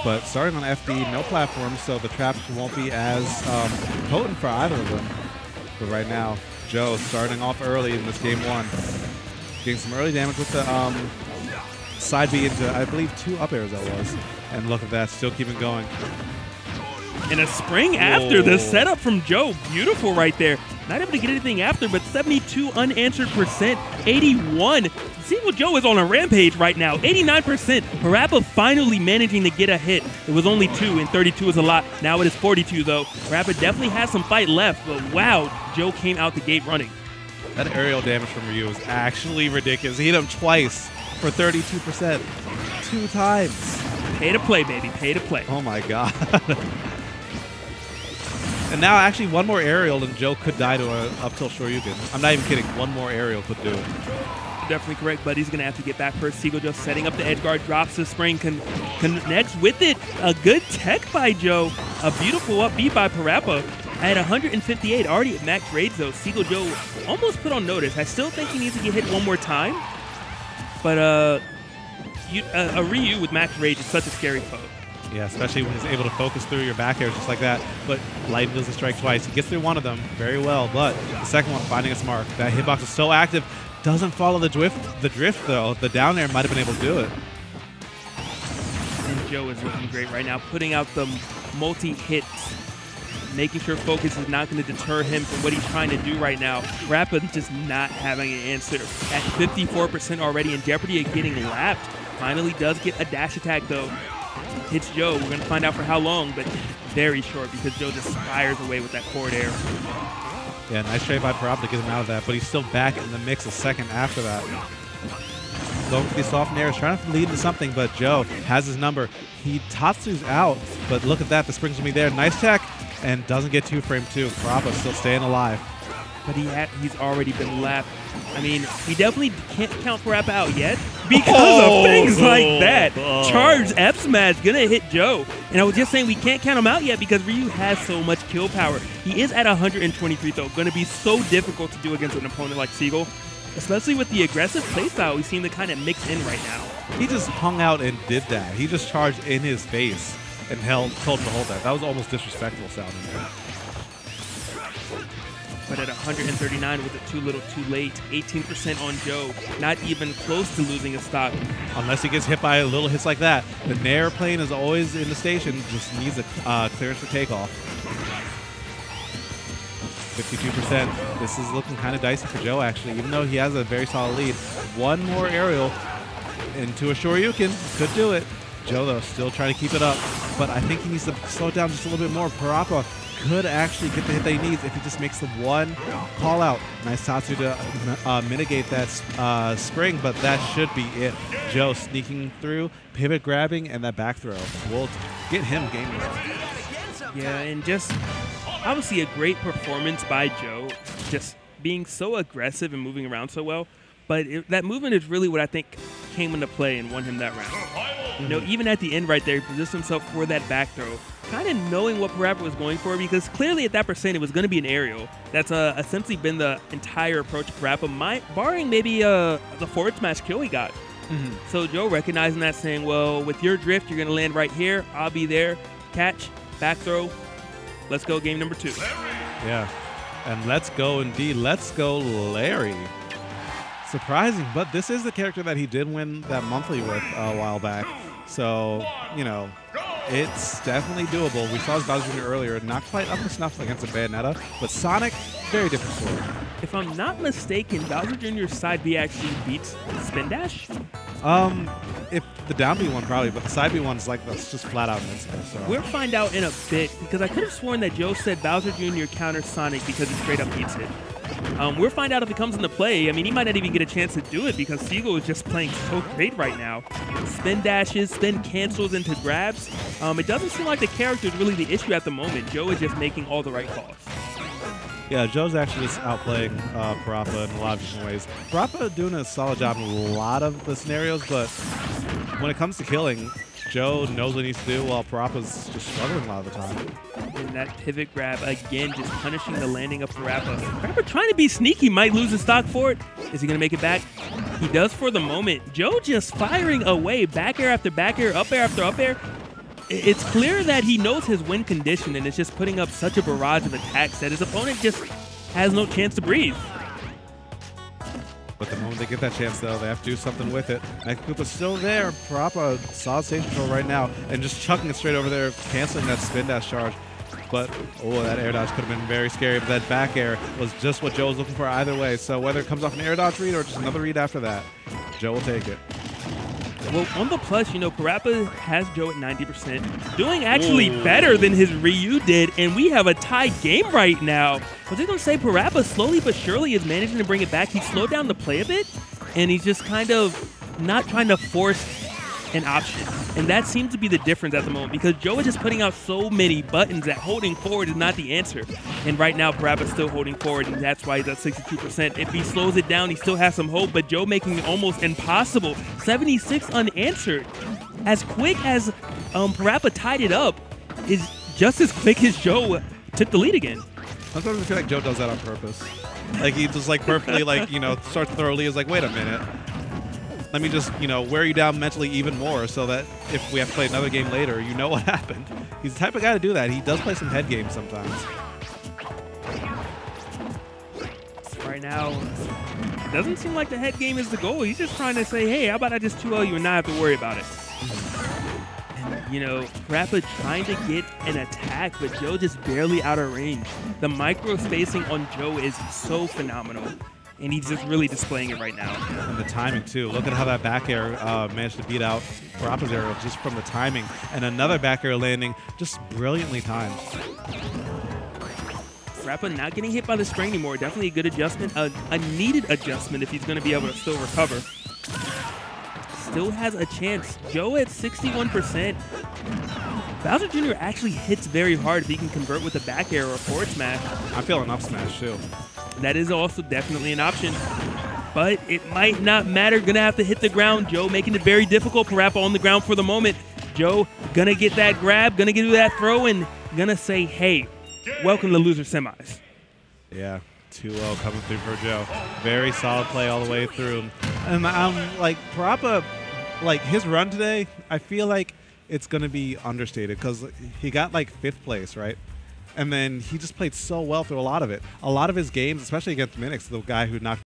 but starting on FD, no platform, so the traps won't be as potent for either of them. But right now, Joe starting off early in this game 1. Getting some early damage with the side B into, I believe, 2 up airs that was. And look at that, still keeping going. And a spring after the setup from Joe. Beautiful right there. Not able to get anything after, but 72 unanswered percent, 81. Seagull Joe is on a rampage right now, 89%. Parappa finally managing to get a hit. It was only 2, and 32 is a lot. Now it is 42, though. Parappa definitely has some fight left, but wow, Joe came out the gate running. That aerial damage from Ryu is actually ridiculous. He hit him twice for 32%. 2 times. Pay to play, baby. Pay to play. Oh, my God. And now, actually, one more aerial and Joe could die to an up tilt Shoryuken. I'm not even kidding. One more aerial could do it. Definitely correct, but he's going to have to get back first. Seagull just setting up the edge guard, drops the spring, connects with it. A good tech by Joe. A beautiful up B by Parappa. At 158, already at max rage, though. Seagull Joe almost put on notice. I still think he needs to get hit one more time, but a Ryu with max rage is such a scary foe. Yeah, especially when he's able to focus through your back airs just like that. But Lightning doesn't strike twice. He gets through one of them very well, but the second one finding its mark. That hitbox is so active. Doesn't follow the drift though. The down air might have been able to do it. And Joe is looking great right now, putting out the multi-hits, making sure focus is not going to deter him from what he's trying to do right now. Parappa just not having an answer. At 54% already, in jeopardy of getting lapped. Finally does get a dash attack though. Hits Joe. We're going to find out for how long, but very short because Joe just fires away with that forward air. Yeah, nice trade by Parappa to get him out of that, but he's still back in the mix a second after that. Going for these soft airs, trying to lead into something, but Joe has his number. He Tatsu's out, but look at that. The springs will be there. Nice tech, and doesn't get 2-frame 2. Parappa still staying alive. But he's already been lapped. I mean, we definitely can't count Parappa out yet because of things like that. Charged F smash gonna hit Joe. And I was just saying we can't count him out yet because Ryu has so much kill power. He is at 123 though. Gonna be so difficult to do against an opponent like Seagull, especially with the aggressive playstyle we seem to kind of mix in right now. He just hung out and did that. He just charged in his face and told him to hold that. That was almost disrespectful sounding there. But at 139 with it too little too late, 18% on Joe, not even close to losing his stock. Unless he gets hit by little hits like that. The Nair plane is always in the station, just needs a clearance for takeoff. 52%. This is looking kind of dicey for Joe, actually, even though he has a very solid lead. One more aerial into a Shoryuken could do it. Joe, though, still trying to keep it up, but I think he needs to slow it down just a little bit more. Parappa could actually get the hit that he needs if he just makes the one call out. Nice Tatsu to mitigate that spring, but that should be it. Joe sneaking through, pivot grabbing, and that back throw will get him game result. Yeah, and just obviously a great performance by Joe, just being so aggressive and moving around so well. But that movement is really what I think came into play and won him that round. You know, even at the end right there, he positioned himself for that back throw, kind of knowing what Parappa was going for, because clearly at that percent it was going to be an aerial. That's essentially been the entire approach of Parappa, barring maybe the forward smash kill he got. So Joe recognizing that, saying, well, with your drift, you're going to land right here. I'll be there. Catch, back throw. Let's go game number 2. Yeah, and let's go indeed. Let's go Larry. Surprising, but this is the character that he did win that monthly with a while back. So, you know, it's definitely doable. We saw his Bowser Jr. earlier, not quite up to snuff against a Bayonetta, but Sonic, very different story. If I'm not mistaken, Bowser Jr.'s side B actually beats Spin Dash? If the down B one probably, but the side B one's like that's just flat out invincible. So we'll find out in a bit, because I could have sworn that Joe said Bowser Jr. counters Sonic because he straight up beats it. We'll find out if it comes into play. I mean, he might not even get a chance to do it because Seagull is just playing so great right now. Spin dashes, spin cancels into grabs. It doesn't seem like the character is really the issue at the moment. Joe is just making all the right calls. Yeah, Joe's actually just outplaying Parappa in a lot of different ways. Parappa doing a solid job in a lot of the scenarios, but when it comes to killing, Joe knows what he needs to do while Parappa's just struggling a lot of the time. And that pivot grab, again, just punishing the landing of Parappa. Parappa trying to be sneaky, might lose his stock for it. Is he going to make it back? He does for the moment. Joe just firing away, back air after back air, up air after up air. it's clear that he knows his win condition and is just putting up such a barrage of attacks that his opponent just has no chance to breathe. But the moment they get that chance, though, they have to do something with it. Koopa's still there. Parappa solid stage control right now and just chucking it straight over there, canceling that spin dash charge. But, oh, that air dodge could have been very scary, but that back air was just what Joe was looking for either way. So whether it comes off an air dodge read or just another read after that, Joe will take it. Well, on the plus, you know, Parappa has Joe at 90%, doing actually better than his Ryu did, and we have a tied game right now. I was just going to say, Parappa slowly but surely is managing to bring it back. He slowed down the play a bit, and he's just kind of not trying to force an option. And that seems to be the difference at the moment, because Joe is just putting out so many buttons that holding forward is not the answer. And right now, Parappa's still holding forward, and that's why he's at 62%. If he slows it down, he still has some hope, but Joe making it almost impossible. 76 unanswered. As quick as Parappa tied it up is just as quick as Joe took the lead again. Sometimes I feel like Joe does that on purpose. Like, he just, like, perfectly, like, you know, starts thoroughly, is like, wait a minute. Let me just, you know, wear you down mentally even more so that if we have to play another game later, you know what happened. He's the type of guy to do that. He does play some head games sometimes. Right now, it doesn't seem like the head game is the goal. He's just trying to say, hey, how about I just 2-0 you and not have to worry about it. And, you know, Parappa trying to get an attack, but Joe just barely out of range. The micro spacing on Joe is so phenomenal. And he's just really displaying it right now. And the timing, too. Look at how that back air managed to beat out Parappa's aerial just from the timing. And another back air landing just brilliantly timed. Parappa not getting hit by the spring anymore. Definitely a good adjustment, a needed adjustment if he's going to be able to still recover. Still has a chance. Joe at 61%. Bowser Jr. actually hits very hard if he can convert with a back air or a forward smash. I feel an up smash, too. That is also definitely an option. But it might not matter. Gonna have to hit the ground. Joe making it very difficult. Parappa on the ground for the moment. Joe gonna get that grab, gonna do that throw, and gonna say, hey, welcome to loser semis. Yeah, 2-0 coming through for Joe. Very solid play all the way through. And I'm like, Parappa, like his run today, I feel like it's gonna be understated because he got like 5th place, right? And then he just played so well through a lot of it. A lot of his games, especially against Minix, the guy who knocked